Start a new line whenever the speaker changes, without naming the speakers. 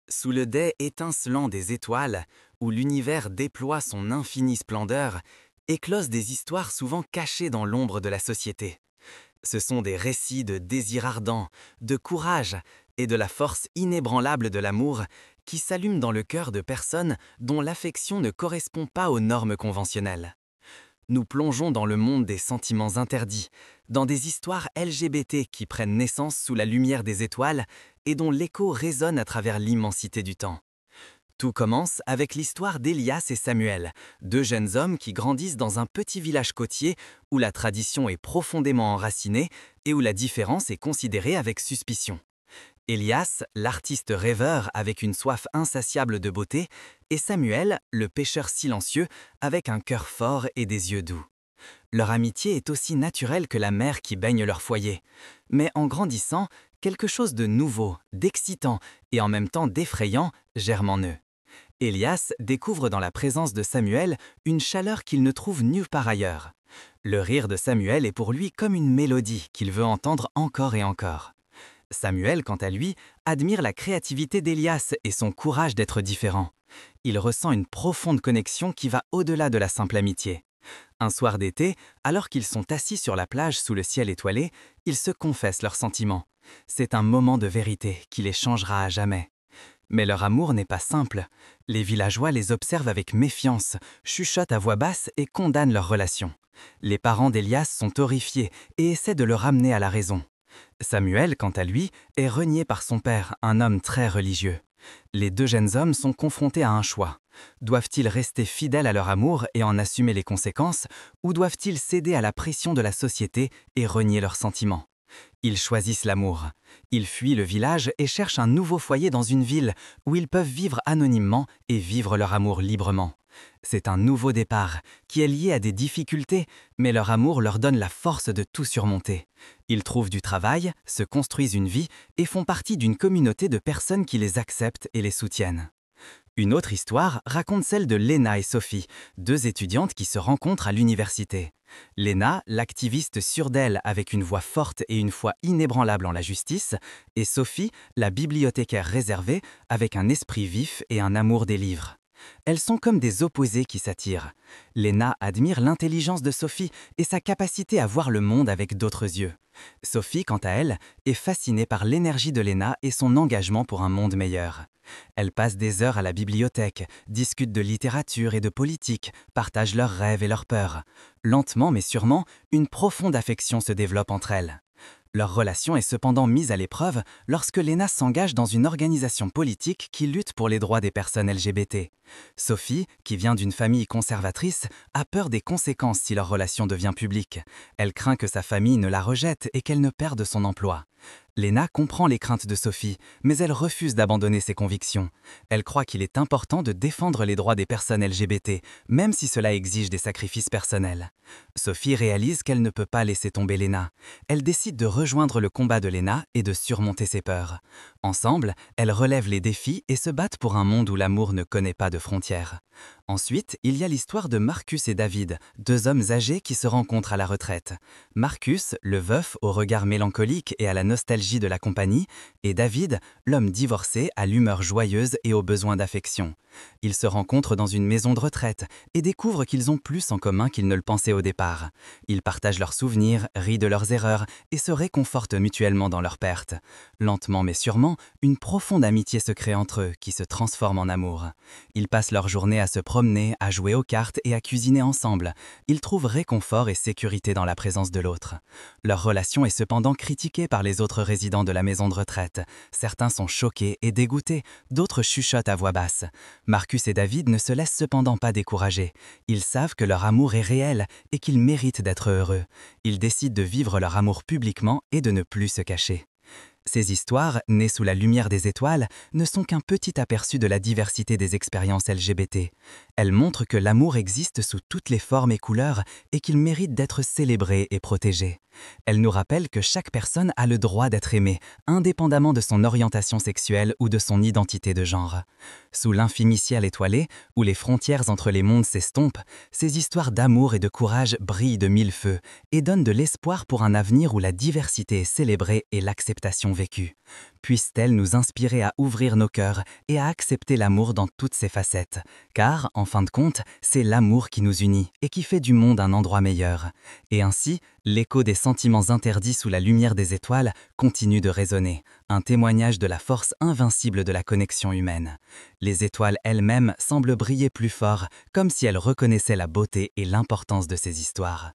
Sous le dais étincelant des étoiles, où l'univers déploie son infinie splendeur, éclosent des histoires souvent cachées dans l'ombre de la société. Ce sont des récits de désir ardent, de courage et de la force inébranlable de l'amour qui s'allument dans le cœur de personnes dont l'affection ne correspond pas aux normes conventionnelles. Nous plongeons dans le monde des sentiments interdits, dans des histoires LGBT qui prennent naissance sous la lumière des étoiles et dont l'écho résonne à travers l'immensité du temps. Tout commence avec l'histoire d'Elias et Samuel, deux jeunes hommes qui grandissent dans un petit village côtier où la tradition est profondément enracinée et où la différence est considérée avec suspicion. Elias, l'artiste rêveur avec une soif insatiable de beauté, et Samuel, le pêcheur silencieux avec un cœur fort et des yeux doux. Leur amitié est aussi naturelle que la mer qui baigne leur foyer. Mais en grandissant, quelque chose de nouveau, d'excitant et en même temps d'effrayant germe en eux. Elias découvre dans la présence de Samuel une chaleur qu'il ne trouve nulle part ailleurs. Le rire de Samuel est pour lui comme une mélodie qu'il veut entendre encore et encore. Samuel, quant à lui, admire la créativité d'Elias et son courage d'être différent. Il ressent une profonde connexion qui va au-delà de la simple amitié. Un soir d'été, alors qu'ils sont assis sur la plage sous le ciel étoilé, ils se confessent leurs sentiments. C'est un moment de vérité qui les changera à jamais. Mais leur amour n'est pas simple. Les villageois les observent avec méfiance, chuchotent à voix basse et condamnent leur relation. Les parents d'Elias sont horrifiés et essaient de le ramener à la raison. Samuel, quant à lui, est renié par son père, un homme très religieux. Les deux jeunes hommes sont confrontés à un choix. Doivent-ils rester fidèles à leur amour et en assumer les conséquences, ou doivent-ils céder à la pression de la société et renier leurs sentiments? Ils choisissent l'amour. Ils fuient le village et cherchent un nouveau foyer dans une ville où ils peuvent vivre anonymement et vivre leur amour librement. C'est un nouveau départ qui est lié à des difficultés, mais leur amour leur donne la force de tout surmonter. Ils trouvent du travail, se construisent une vie et font partie d'une communauté de personnes qui les acceptent et les soutiennent. Une autre histoire raconte celle de Léna et Sophie, deux étudiantes qui se rencontrent à l'université. Léna, l'activiste sûre d'elle avec une voix forte et une foi inébranlable en la justice, et Sophie, la bibliothécaire réservée avec un esprit vif et un amour des livres. Elles sont comme des opposés qui s'attirent. Léna admire l'intelligence de Sophie et sa capacité à voir le monde avec d'autres yeux. Sophie, quant à elle, est fascinée par l'énergie de Léna et son engagement pour un monde meilleur. Elles passent des heures à la bibliothèque, discutent de littérature et de politique, partagent leurs rêves et leurs peurs. Lentement mais sûrement, une profonde affection se développe entre elles. Leur relation est cependant mise à l'épreuve lorsque Léna s'engage dans une organisation politique qui lutte pour les droits des personnes LGBT. Sophie, qui vient d'une famille conservatrice, a peur des conséquences si leur relation devient publique. Elle craint que sa famille ne la rejette et qu'elle ne perde son emploi. Léna comprend les craintes de Sophie, mais elle refuse d'abandonner ses convictions. Elle croit qu'il est important de défendre les droits des personnes LGBT, même si cela exige des sacrifices personnels. Sophie réalise qu'elle ne peut pas laisser tomber Léna. Elle décide de rejoindre le combat de Léna et de surmonter ses peurs. Ensemble, elles relèvent les défis et se battent pour un monde où l'amour ne connaît pas de frontières. Ensuite, il y a l'histoire de Marcus et David, deux hommes âgés qui se rencontrent à la retraite. Marcus, le veuf au regard mélancolique et à la nostalgie de la compagnie, et David, l'homme divorcé à l'humeur joyeuse et au besoin d'affection. Ils se rencontrent dans une maison de retraite et découvrent qu'ils ont plus en commun qu'ils ne le pensaient au départ. Ils partagent leurs souvenirs, rient de leurs erreurs et se réconfortent mutuellement dans leurs pertes. Lentement mais sûrement, une profonde amitié se crée entre eux qui se transforme en amour. Ils passent leur journée à se promener, à jouer aux cartes et à cuisiner ensemble. Ils trouvent réconfort et sécurité dans la présence de l'autre. Leur relation est cependant critiquée par les autres résidents de la maison de retraite. Certains sont choqués et dégoûtés, d'autres chuchotent à voix basse. Marcus et David ne se laissent cependant pas décourager. Ils savent que leur amour est réel et qu'ils méritent d'être heureux. Ils décident de vivre leur amour publiquement et de ne plus se cacher. Ces histoires, nées sous la lumière des étoiles, ne sont qu'un petit aperçu de la diversité des expériences LGBT. Elles montrent que l'amour existe sous toutes les formes et couleurs et qu'il mérite d'être célébré et protégé. Elles nous rappellent que chaque personne a le droit d'être aimée, indépendamment de son orientation sexuelle ou de son identité de genre. Sous l'infini ciel étoilé, où les frontières entre les mondes s'estompent, ces histoires d'amour et de courage brillent de mille feux et donnent de l'espoir pour un avenir où la diversité est célébrée et l'acceptation vécue. puissent-elles nous inspirer à ouvrir nos cœurs et à accepter l'amour dans toutes ses facettes. Car, en fin de compte, c'est l'amour qui nous unit et qui fait du monde un endroit meilleur. Et ainsi, l'écho des sentiments interdits sous la lumière des étoiles continue de résonner, un témoignage de la force invincible de la connexion humaine. Les étoiles elles-mêmes semblent briller plus fort, comme si elles reconnaissaient la beauté et l'importance de ces histoires.